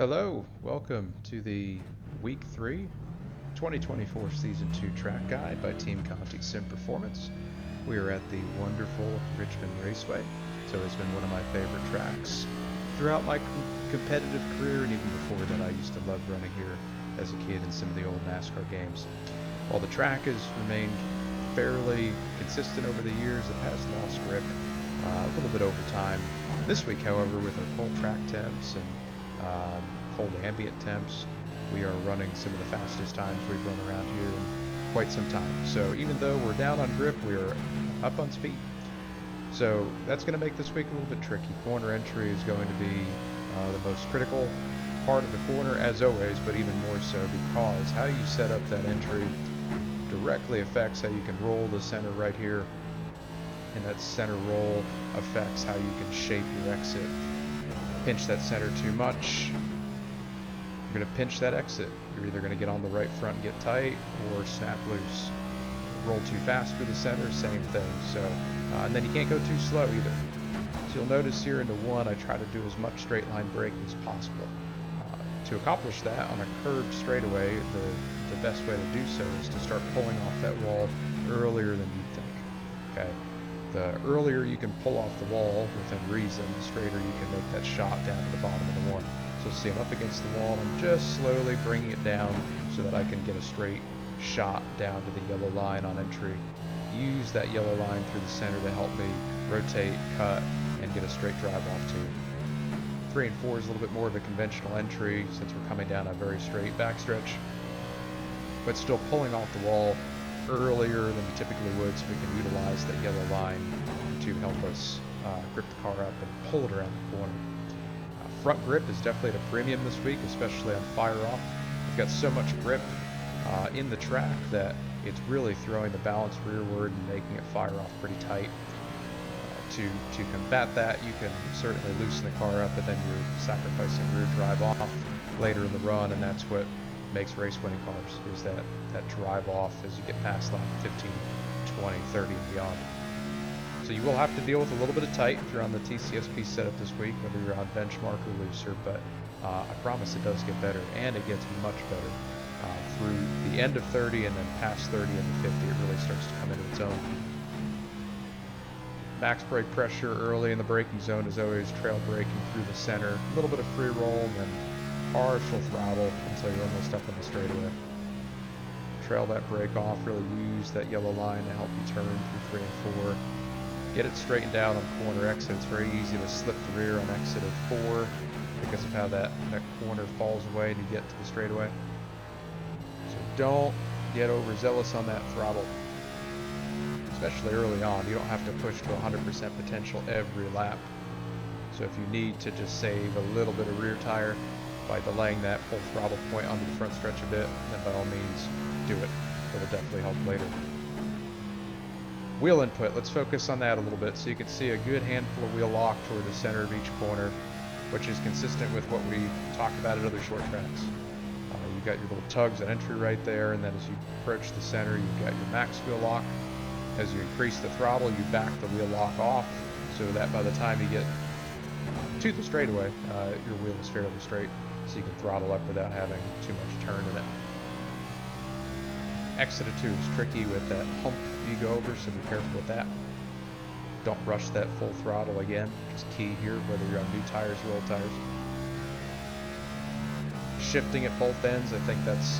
Hello, welcome to the Week 3 2024 Season 2 track guide by Team Conti Sim Performance. We are at the wonderful Richmond Raceway. So it's been one of my favorite tracks throughout my competitive career, and even before that I used to love running here as a kid in some of the old NASCAR games. While the track has remained fairly consistent over the years, it has lost grip a little bit over time. This week, however, with our cold track temps and cold ambient temps, we are running some of the fastest times we've run around here in quite some time. So even though we're down on grip, we are up on speed. So that's going to make this week a little bit tricky. Corner entry is going to be the most critical part of the corner, as always, but even more so because how you set up that entry directly affects how you can roll the center right here, and that center roll affects how you can shape your exit. Pinch that center too much, you're going to pinch that exit. You're either going to get on the right front and get tight, or snap loose. Roll too fast through the center, same thing. So, and then you can't go too slow either. So you'll notice here into one, I try to do as much straight line braking as possible. To accomplish that on a curved straightaway, the best way to do so is to start pulling off that wall earlier than you think. Okay. The earlier you can pull off the wall within reason, the straighter you can make that shot down to the bottom of the one. So see, I'm up against the wall and I'm just slowly bringing it down so that I can get a straight shot down to the yellow line on entry. Use that yellow line through the center to help me rotate, cut, and get a straight drive off to. 3 and 4 is a little bit more of a conventional entry since we're coming down a very straight backstretch, but still pulling off the wall earlier than we typically would, so we can utilize that yellow line to help us grip the car up and pull it around the corner. Front grip is definitely at a premium this week, especially on fire off. We've got so much grip in the track that it's really throwing the balance rearward and making it fire off pretty tight. To combat that, you can certainly loosen the car up, but then you're sacrificing rear drive off later in the run, and that's what makes race winning cars, is that drive off as you get past lap 15, 20, 30 and beyond. So you will have to deal with a little bit of tight if you're on the TCSP setup this week, whether you're on benchmark or looser, but I promise it does get better, and it gets much better through the end of 30 and then past 30 into 50. It really starts to come into its own. Max brake pressure early in the braking zone is always trail braking through the center, a little bit of free roll, and then partial throttle until you're almost up on the straightaway. Trail that brake off, really use that yellow line to help you turn through 3 and 4. Get it straightened out on corner exit. It's very easy to slip the rear on exit of 4 because of how that corner falls away and you get to the straightaway. So don't get overzealous on that throttle, especially early on. You don't have to push to 100% potential every lap. So if you need to just save a little bit of rear tire by delaying that full throttle point onto the front stretch a bit, then by all means do it. It'll definitely help later. Wheel input, let's focus on that a little bit. So you can see a good handful of wheel lock toward the center of each corner, which is consistent with what we talk about at other short tracks. You've got your little tugs at entry right there, and then as you approach the center, you've got your max wheel lock. As you increase the throttle, you back the wheel lock off, so that by the time you get to the straightaway, your wheel is fairly straight, so you can throttle up without having too much turn in it. Exit of 2 is tricky with that hump you go over, so be careful with that. Don't rush that full throttle again, which is key here, whether you're on new tires or old tires. Shifting at both ends, I think that's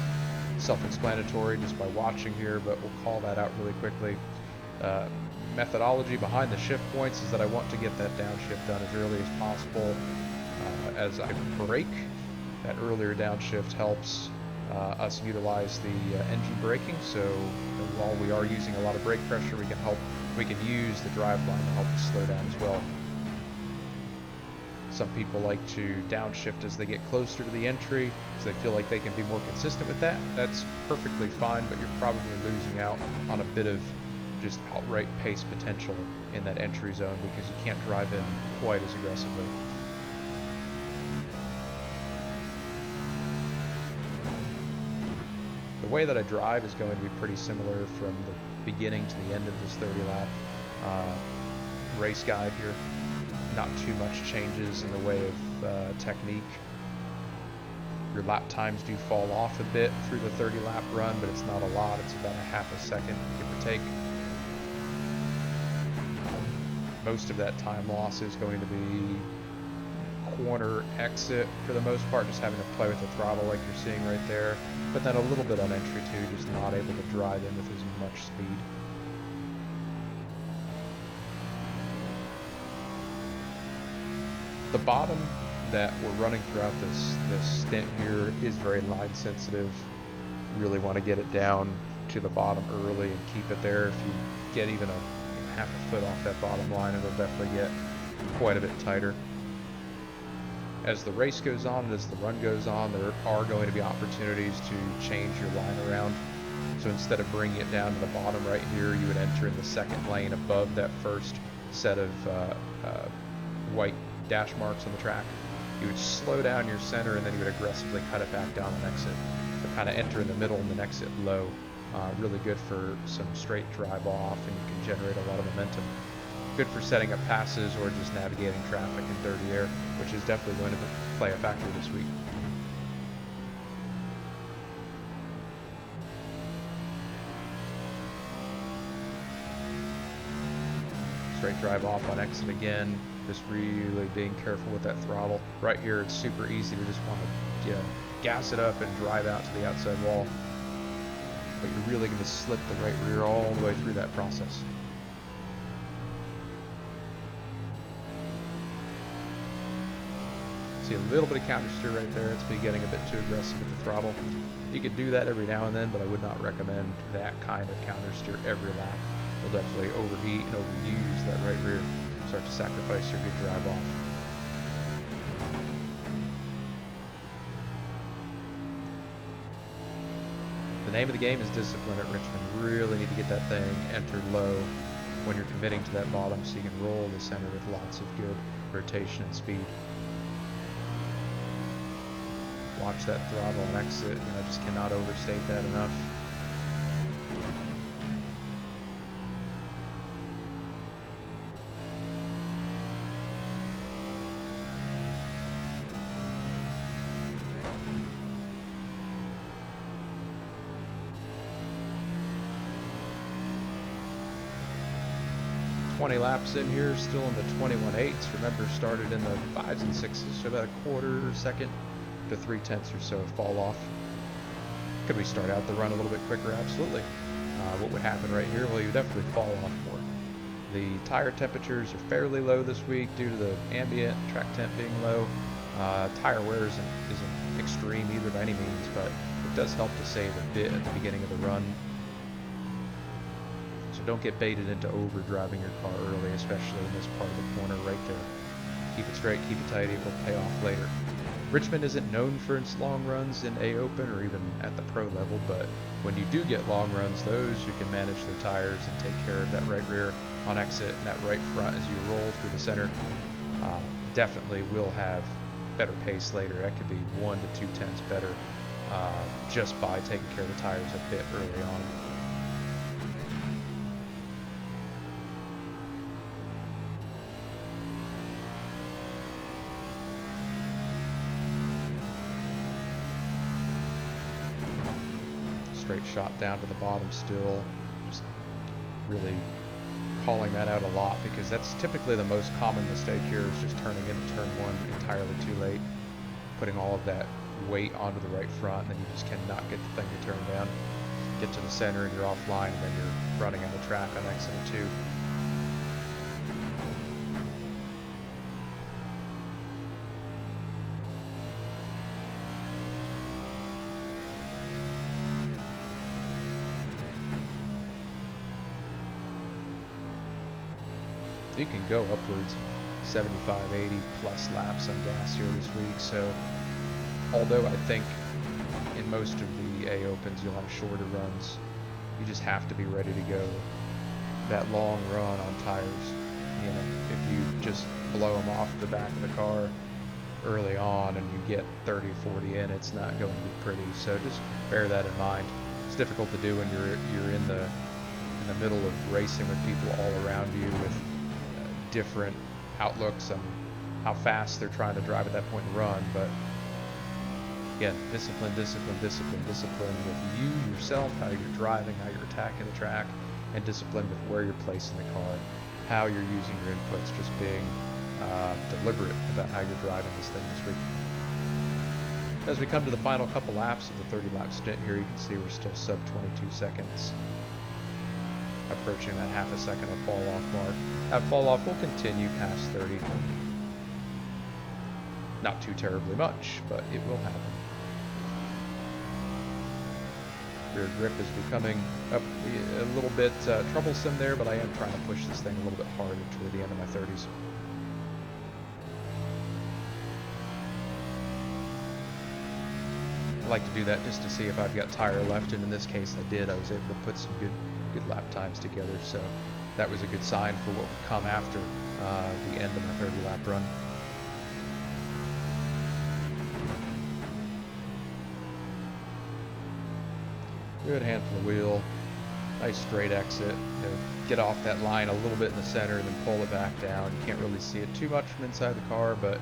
self-explanatory just by watching here, but we'll call that out really quickly. Methodology behind the shift points is that I want to get that downshift done as early as possible. As I brake, that earlier downshift helps us utilize the engine braking, so while we are using a lot of brake pressure, we can use the drive line to help us slow down as well. Some people like to downshift as they get closer to the entry, so they feel like they can be more consistent with that. That's perfectly fine, but you're probably losing out on a bit of just outright pace potential in that entry zone because you can't drive in quite as aggressively. The way that I drive is going to be pretty similar from the beginning to the end of this 30 lap race guide here. Not too much changes in the way of technique. Your lap times do fall off a bit through the 30 lap run, but it's not a lot. It's about a half a second, give or take. Most of that time loss is going to be corner exit for the most part, just having to play with the throttle like you're seeing right there. But then a little bit on entry too, just not able to drive in with as much speed. The bottom that we're running throughout this stint here is very line sensitive. Really want to get it down to the bottom early and keep it there. If you get even a half a foot off that bottom line, it'll definitely get quite a bit tighter. As the race goes on and as the run goes on, there are going to be opportunities to change your line around. So instead of bringing it down to the bottom right here, you would enter in the second lane above that first set of white dash marks on the track. You would slow down your center and then you would aggressively cut it back down and exit. So kind of enter in the middle and then exit low. Really good for some straight drive off, and you can generate a lot of momentum. Good for setting up passes or just navigating traffic in dirty air, which is definitely going to play a factor this week. Straight drive off on exit again. Just really being careful with that throttle. Right here, it's super easy to just want to gas it up and drive out to the outside wall. But you're really going to slip the right rear all the way through that process. See a little bit of counter steer right there. It's me getting a bit too aggressive with the throttle. You could do that every now and then, but I would not recommend that kind of counter steer every lap. You'll definitely overheat and overuse that right rear. Start to sacrifice your good drive off. The name of the game is discipline at Richmond. You really need to get that thing entered low when you're committing to that bottom so you can roll the center with lots of good rotation and speed. Watch that throttle and exit. I just cannot overstate that enough. Laps in here, still in the 21.8s. Remember, started in the 5s and 6s, so about a quarter second to 3/10 or so fall off. Could we start out the run a little bit quicker? Absolutely. What would happen right here? Well, you definitely fall off more. The tire temperatures are fairly low this week due to the ambient track temp being low. Tire wear isn't extreme either by any means, but it does help to save a bit at the beginning of the run. So don't get baited into overdriving your car early, especially in this part of the corner right there. Keep it straight, keep it tight, it will pay off later. Richmond isn't known for its long runs in A Open or even at the pro level, but when you do get long runs, those you can manage the tires and take care of that right rear on exit and that right front as you roll through the center. Definitely will have better pace later. That could be 1 to 2/10 better just by taking care of the tires a bit early on. Straight shot down to the bottom still. Just really calling that out a lot because that's typically the most common mistake here is just turning into turn one entirely too late, putting all of that weight onto the right front, and then you just cannot get the thing to turn down. Get to the center and you're offline, and then you're running out of track on exit 2. You can go upwards 75, 80 plus laps on gas here this week. So although I think in most of the A Opens you'll have shorter runs, you just have to be ready to go that long run on tires. You know, if you just blow them off the back of the car early on and you get 30, 40 in, it's not going to be pretty. So just bear that in mind. It's difficult to do when you're in the middle of racing with people all around you with different outlooks on how fast they're trying to drive at that point and run, but Again, discipline, discipline, discipline, discipline with you yourself, how you're driving, how you're attacking the track, and discipline with where you're placing the car, how you're using your inputs, just being deliberate about how you're driving this thing this week. As we come to the final couple laps of the 30-lap stint here, you can see we're still sub 22 seconds, approaching that half a second of fall off mark. That fall off will continue past 30. Not too terribly much, but it will happen. Rear grip is becoming a little bit troublesome there, but I am trying to push this thing a little bit harder toward the end of my 30s. I like to do that just to see if I've got tire left, and in this case I did. I was able to put some good lap times together, so that was a good sign for what would come after the end of my 30-lap run. Good handful of wheel, nice straight exit. You know, get off that line a little bit in the center and then pull it back down. You can't really see it too much from inside the car, but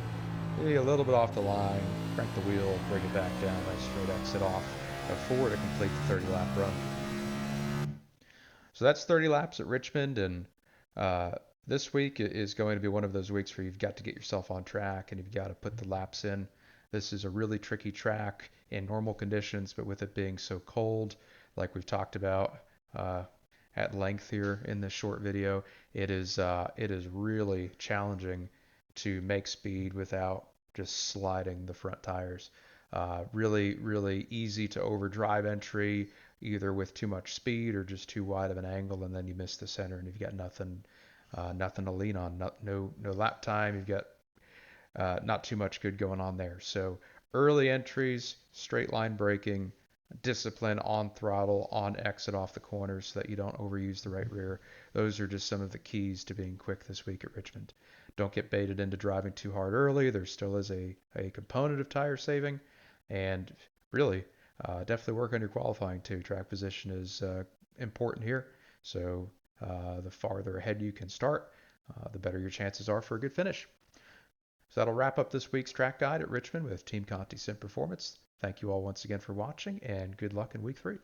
maybe a little bit off the line, crank the wheel, bring it back down, nice straight exit off of 4 to complete the 30-lap run. So that's 30 laps at Richmond, and this week is going to be one of those weeks where you've got to get yourself on track and you've got to put the laps in. This is a really tricky track in normal conditions, but with it being so cold, like we've talked about at length here in this short video, it is really challenging to make speed without just sliding the front tires. Really easy to overdrive entry, either with too much speed or just too wide of an angle, and then you miss the center and you've got nothing to lean on. No lap time. You've got not too much good going on there. So early entries, straight line braking, discipline on throttle, on exit off the corners so that you don't overuse the right rear. Those are just some of the keys to being quick this week at Richmond. Don't get baited into driving too hard early. There still is a component of tire saving, and really definitely work on your qualifying too. Track position is important here, so the farther ahead you can start, the better your chances are for a good finish. So that'll wrap up this week's track guide at Richmond with Team Conti Sim Performance. Thank you all once again for watching, and good luck in week 3.